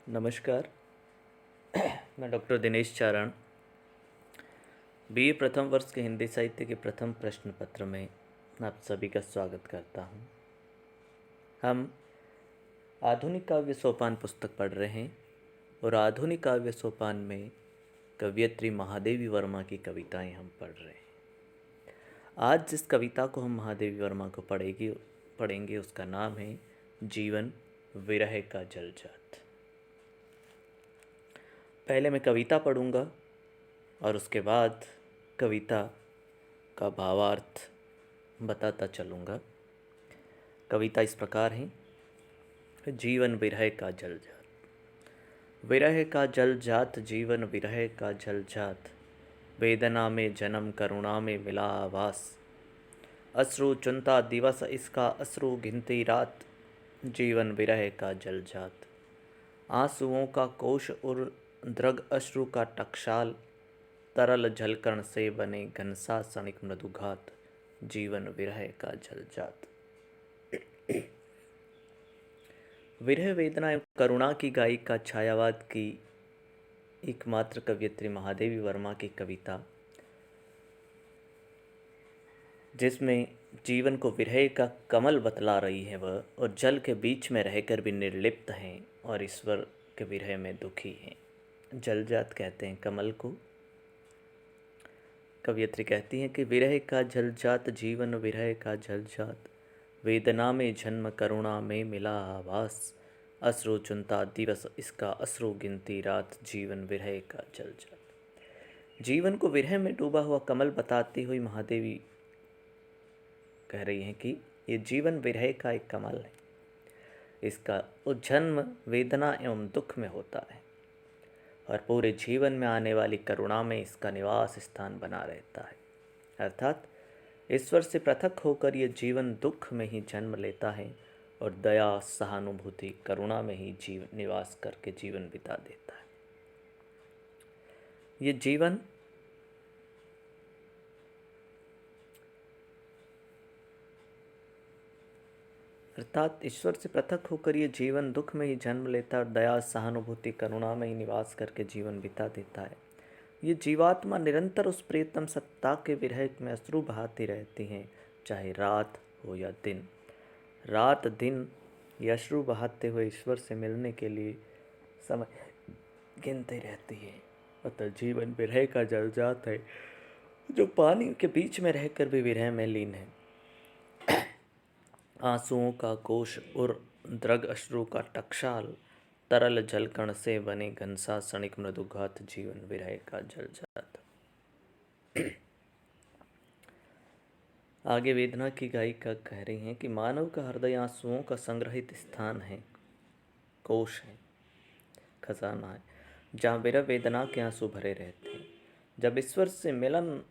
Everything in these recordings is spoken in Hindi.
नमस्कार। मैं डॉक्टर दिनेश चारण बीए प्रथम वर्ष के हिंदी साहित्य के प्रथम प्रश्न पत्र में आप सभी का स्वागत करता हूं। हम आधुनिक काव्य सोपान पुस्तक पढ़ रहे हैं और आधुनिक काव्य सोपान में कवयित्री महादेवी वर्मा की कविताएं हम पढ़ रहे हैं। आज जिस कविता को हम महादेवी वर्मा को पढ़ेंगे उसका नाम है जीवन विरह का जलजात। पहले मैं कविता पढ़ूंगा और उसके बाद कविता का भावार्थ बताता चलूँगा। कविता इस प्रकार है। जीवन विरह का जलजात। विरह का जलजात, जीवन विरह का जलजात, वेदना में जन्म करुणा में मिला आवास। अश्रु चुनता दिवस इसका, अश्रु गिनती रात, जीवन विरह का जलजात। आंसुओं का कोश और द्रग अश्रु का टकशाल, तरल जलकण से बने घनसा सनिक मृदुघात, जीवन विरह का जलजात। विरह वेदना एवं करुणा की गायिका छायावाद की एकमात्र कवयित्री महादेवी वर्मा की कविता, जिसमें जीवन को विरह का कमल बतला रही है वह, और जल के बीच में रहकर भी निर्लिप्त हैं और ईश्वर के विरह में दुखी हैं। जलजात कहते हैं कमल को। कवयित्री कहती हैं कि विरह का जलजात, जीवन विरह का जलजात, वेदना में जन्म करुणा में मिला आवास। अश्रु चुनता दिवस इसका, अश्रु गिनती रात, जीवन विरह का जलजात। जीवन को विरह में डूबा हुआ कमल बताती हुई महादेवी कह रही हैं कि ये जीवन विरह का एक कमल है। इसका जन्म वेदना एवं दुख में होता है और पूरे जीवन में आने वाली करुणा में इसका निवास स्थान बना रहता है। अर्थात ईश्वर से पृथक होकर ये जीवन दुख में ही जन्म लेता है और दया सहानुभूति करुणा में ही जीवन निवास करके जीवन बिता देता है। ये जीवन अर्थात ईश्वर से पृथक होकर ये जीवन दुख में ही जन्म लेता है और दया सहानुभूति करुणा में ही निवास करके जीवन बिता देता है। ये जीवात्मा निरंतर उस प्रियतम सत्ता के विरह में अश्रु बहाती रहती हैं, चाहे रात हो या दिन। रात दिन ये अश्रु बहाते हुए ईश्वर से मिलने के लिए समय गिनती रहती है। अतः जीवन विरह का जलजात है जो पानी के बीच में रहकर भी विरह में लीन है। आंसुओं का कोश और द्रग अश्रु का टकशाल, तरल जलकण से बने घनसा सनिक मृदुघात, जीवन विरह का जलजात। आगे वेदना की गायिका कह रही हैं कि मानव का हृदय आंसुओं का संग्रहित स्थान है, कोश है, खजाना है, जहाँ विरह वेदना के आंसू भरे रहते हैं। जब ईश्वर से मिलन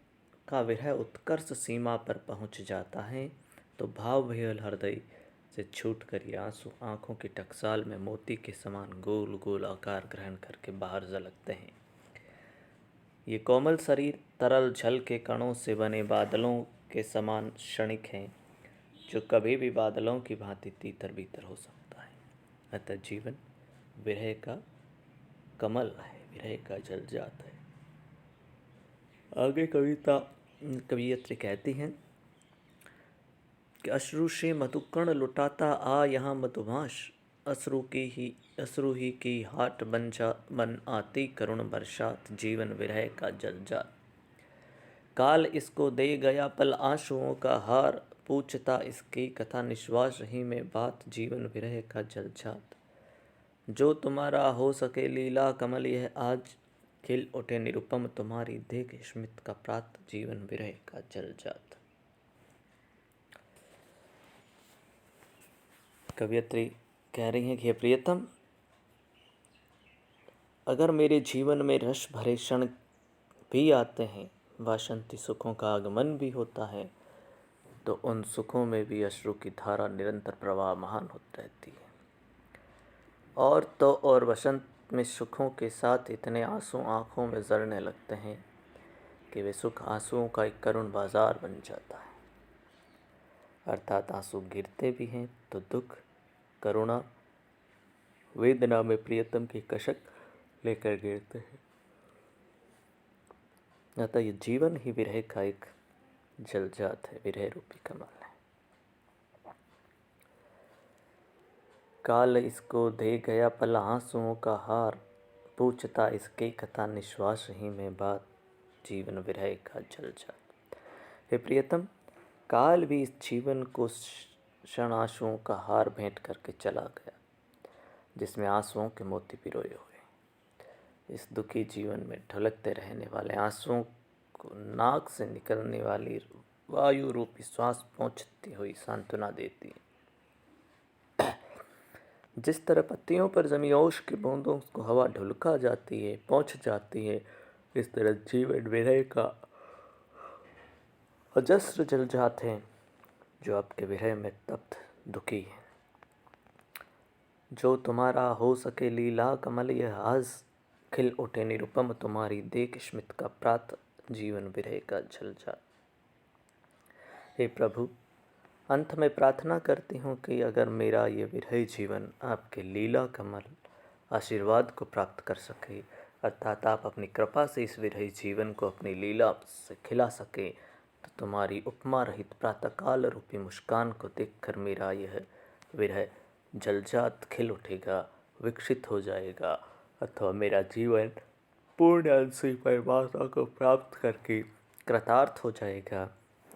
का विरह उत्कर्ष सीमा पर पहुँच जाता है तो भाव विह्वल हृदय से छूटकर ये आंसू आँखों की टकसाल में मोती के समान गोल गोल आकार ग्रहण करके बाहर झलकते हैं। ये कोमल शरीर तरल जल के कणों से बने बादलों के समान क्षणिक हैं, जो कभी भी बादलों की भांति तीतर बीतर हो सकता है। अतः जीवन विरह का कमल है, विरह का जलजात है। आगे कवियत्री कहती हैं कि अश्रु से मधुकण लुटाता आ यहाँ मधुभाष, अश्रु ही की हाट बन आती करुण बरसात, जीवन विरह का जलजात। काल इसको दे गया पल आंसुओं का हार, पूछता इसकी कथा निश्वास रही में बात, जीवन विरह का जलजात। जो तुम्हारा हो सके लीला कमल यह आज, खिल उठे निरुपम तुम्हारी देख स्मित का प्रात, जीवन विरह का जलजात। कवयित्री कह रही हैं कि हे प्रियतम, अगर मेरे जीवन में रस भरे क्षण भी आते हैं, वासंती सुखों का आगमन भी होता है, तो उन सुखों में भी अश्रु की धारा निरंतर प्रवाहमान होती रहती है। और तो और वसंत में सुखों के साथ इतने आंसू आँखों में जरने लगते हैं कि वे सुख आंसुओं का एक करुण बाजार बन जाता है। अर्थात आंसू गिरते भी हैं तो दुख, करुणा वेदना में प्रियतम की कसक लेकर गिरते हैं। अतः ये जीवन ही विरह का एक जलजात है, विरह रूपी कमल है। काल इसको दे गया पल आंसुओं का हार, पूछता इसके कथा निश्वास ही में बात, जीवन विरह का जलजात। हे प्रियतम, काल भी इस जीवन को क्षण आंसुओं का हार भेंट करके चला गया, जिसमें आंसुओं के मोती पिरोए हुए। इस दुखी जीवन में ढुलकते रहने वाले आंसुओं को नाक से निकलने वाली वायु रूपी श्वास पहुँचती हुई सांत्वना देती है। जिस तरह पत्तियों पर जमी ओश की बूंदों को हवा ढुलका जाती है, पहुँच जाती है, इस तरह जीवन विरह का अजस्र जलजात है, जो आपके विरह में तप्त दुखी है। जो तुम्हारा हो सके लीला कमल, यह आज खिल उठे निरुपम तुम्हारी देख स्मित का प्रात, जीवन विरह का जलजात। हे प्रभु, अंत में प्रार्थना करती हूँ कि अगर मेरा ये विरही जीवन आपके लीला कमल आशीर्वाद को प्राप्त कर सके, अर्थात आप अपनी कृपा से इस विरही जीवन को अपनी लीला से खिला सके, तो तुम्हारी उपमा रहित प्रातःकाल रूपी मुस्कान को देखकर मेरा यह विरह जलजात खिल उठेगा, विकसित हो जाएगा, अथवा मेरा जीवन पूर्ण अंशी परमात्मा को प्राप्त करके कृतार्थ हो जाएगा।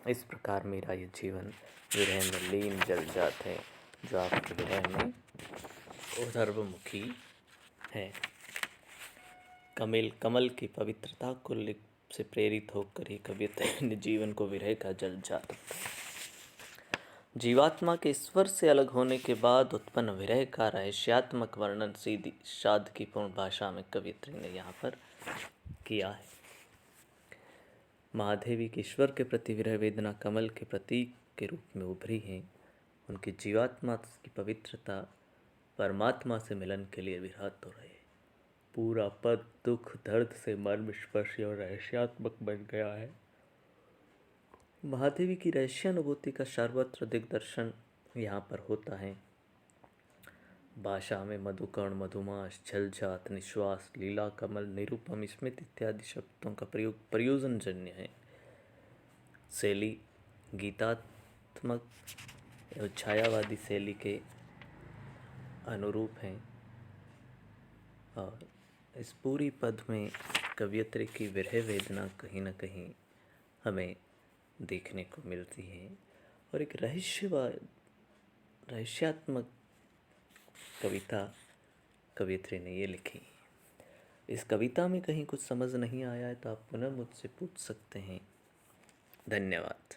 इस प्रकार मेरा ये जीवन विरह में लीन जलजात है, जो आपके विरह में सर्वमुखी है। कमल की पवित्रता को से प्रेरित होकर ही कविता ने जीवन को विरह का जलजात। जीवात्मा के ईश्वर से अलग होने के बाद उत्पन्न विरह का रहस्यात्मक वर्णन सीधी सादगीपूर्ण भाषा में कवियत्री ने यहाँ पर किया है। महादेवी के ईश्वर के प्रति विरह वेदना कमल के प्रतीक के रूप में उभरी हैं। उनकी जीवात्मा की पवित्रता परमात्मा से मिलन के लिए विरहत हो रही है। पूरा पद दुख दर्द से मर्मस्पर्शी और रहस्यात्मक बन गया है। महादेवी की रहस्यानुभूति का सर्वत्र दिग्दर्शन यहाँ पर होता है। भाषा में मधुकर्ण, मधुमास, जलजात, निश्वास, लीला कमल, निरूपम, स्मित इत्यादि शब्दों का प्रयोग प्रयोजन जन्य है। शैली गीतात्मक एवं छायावादी शैली के अनुरूप हैं और इस पूरी पद में कवियत्री की विरह वेदना कहीं न कहीं हमें देखने को मिलती है और एक रहस्यात्मक कविता कवियत्री ने ये लिखी। इस कविता में कहीं कुछ समझ नहीं आया है तो आप पुनः मुझसे पूछ सकते हैं। धन्यवाद।